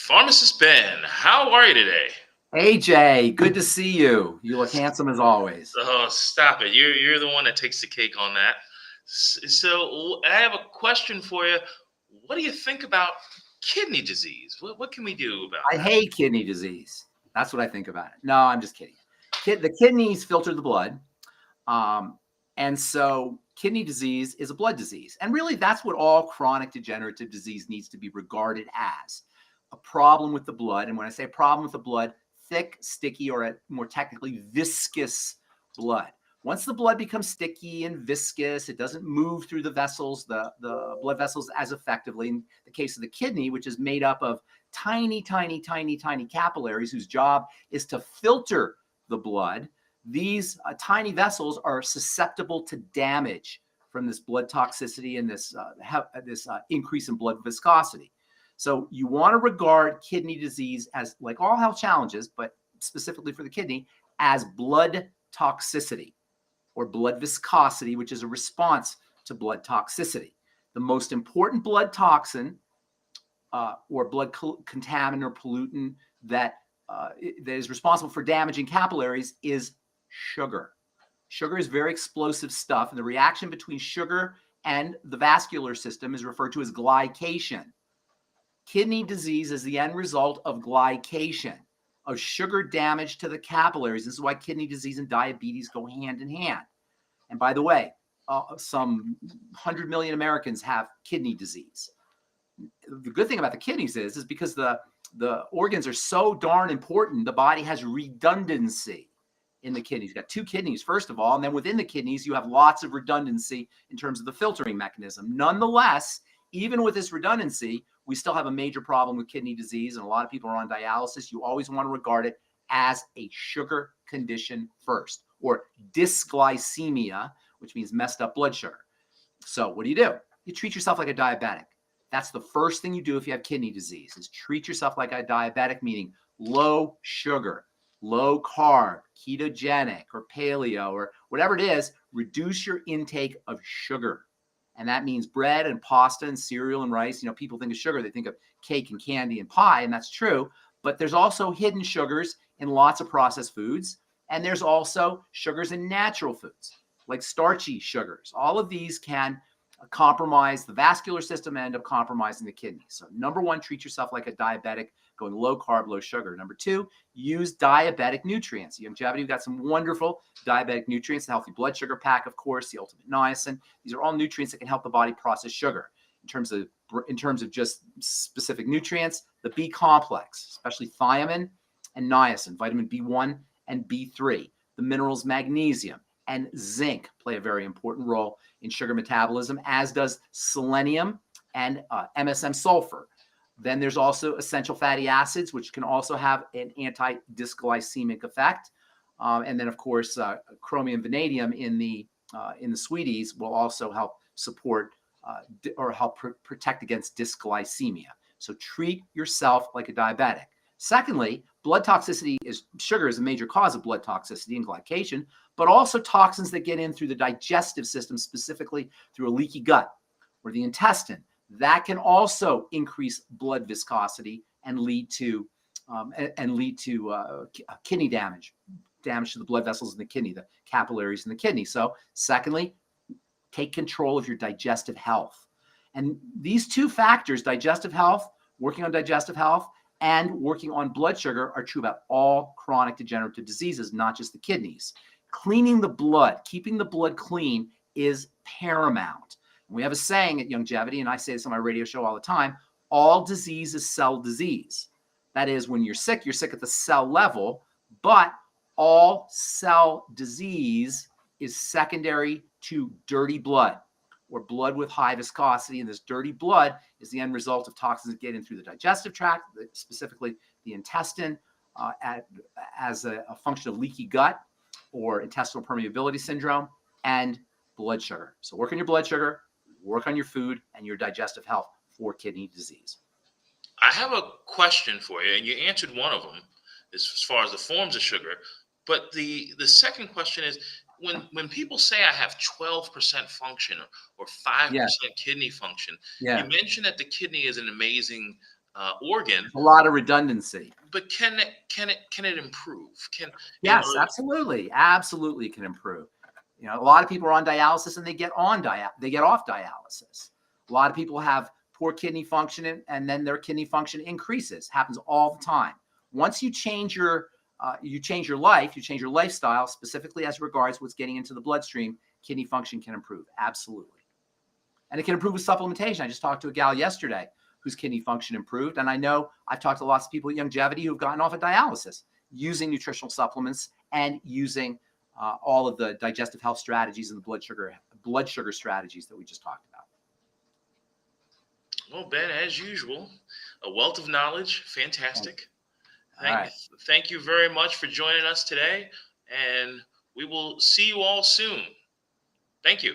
Pharmacist Ben, how are you today? AJ, good to see you. You look handsome as always. Oh, stop it. You're the one that takes the cake on that. So I have a question for you. What do you think about kidney disease? What can we do about I that? hate kidney disease. That's what I think about it. No, I'm just kidding. The kidneys filter the blood. And so kidney disease is a blood disease. And really, that's what all chronic degenerative disease needs to be regarded as, a problem with the blood. And when I say a problem with the blood, thick, sticky, or more technically, viscous blood. Once the blood becomes sticky and viscous, it doesn't move through the vessels, the blood vessels as effectively. In the case of the kidney, which is made up of tiny, tiny, tiny, tiny capillaries whose job is to filter the blood, these tiny vessels are susceptible to damage from this blood toxicity and this increase in blood viscosity. So you want to regard kidney disease as, like all health challenges, but specifically for the kidney, as blood toxicity or blood viscosity, which is a response to blood toxicity. The most important blood toxin or blood contaminant or pollutant that is responsible for damaging capillaries is sugar. Sugar is very explosive stuff, and the reaction between sugar and the vascular system is referred to as glycation. Kidney disease is the end result of glycation, of sugar damage to the capillaries. This is why kidney disease and diabetes go hand in hand. And by the way, some 100 million Americans have kidney disease. The good thing about the kidneys is because the organs are so darn important, the body has redundancy in the kidneys. You've got two kidneys, first of all, and then within the kidneys, you have lots of redundancy in terms of the filtering mechanism. Nonetheless, even with this redundancy, we still have a major problem with kidney disease, and a lot of people are on dialysis. You always want to regard it as a sugar condition first, or dysglycemia, which means messed up blood sugar. So what do? You treat yourself like a diabetic. That's the first thing you do if you have kidney disease, is treat yourself like a diabetic, meaning low sugar, low carb, ketogenic, or paleo, or whatever it is. Reduce your intake of sugar. And that means bread and pasta and cereal and rice. You know, people think of sugar, they think of cake and candy and pie, and that's true. But there's also hidden sugars in lots of processed foods. And there's also sugars in natural foods, like starchy sugars. All of these can compromise the vascular system and end up compromising the kidney. So number one, treat yourself like a diabetic, going low carb, low sugar. Number two, use diabetic nutrients. Longevity, we've got some wonderful diabetic nutrients, the healthy blood sugar pack, of course, the ultimate niacin. These are all nutrients that can help the body process sugar. In terms of just specific nutrients, the B complex, especially thiamine and niacin, vitamin B1 and B3, the minerals magnesium and zinc play a very important role in sugar metabolism, as does selenium and MSM sulfur. Then there's also essential fatty acids, which can also have an anti-dysglycemic effect. And then, of course, chromium, vanadium in the sweeties will also help support or help protect against dysglycemia. So treat yourself like a diabetic. Secondly, blood toxicity sugar is a major cause of blood toxicity and glycation, but also toxins that get in through the digestive system, specifically through a leaky gut or the intestine. That can also increase blood viscosity and lead to kidney damage to the blood vessels in the kidney, the capillaries in the kidney. So secondly, take control of your digestive health. And these two factors, digestive health, working on digestive health, and working on blood sugar, are true about all chronic degenerative diseases, not just the kidneys. Cleaning the blood, keeping the blood clean is paramount. We have a saying at Longevity, and I say this on my radio show all the time: all disease is cell disease. That is, when you're sick at the cell level, but all cell disease is secondary to dirty blood, or blood with high viscosity. And this dirty blood is the end result of toxins that get in through the digestive tract, specifically the intestine, as a function of leaky gut or intestinal permeability syndrome, and blood sugar. So work on your blood sugar, work on your food and your digestive health for kidney disease. I have a question for you, and you answered one of them as far as the forms of sugar. But the second question is, when people say I have 12% function or 5% kidney function, you mentioned that the kidney is an amazing organ. A lot of redundancy. But can it improve? Yes, absolutely, absolutely can improve. You know, a lot of people are on dialysis and they get off dialysis. A lot of people have poor kidney function and then their kidney function increases. Happens all the time. Once you change your life, you change your lifestyle, specifically as regards what's getting into the bloodstream, kidney function can improve. Absolutely. And it can improve with supplementation. I just talked to a gal yesterday whose kidney function improved. And I know I've talked to lots of people at Longevity who've gotten off of dialysis using nutritional supplements and using all of the digestive health strategies and the blood sugar strategies that we just talked about. Well, Ben, as usual, a wealth of knowledge. Fantastic. Thank you very much for joining us today. And we will see you all soon. Thank you.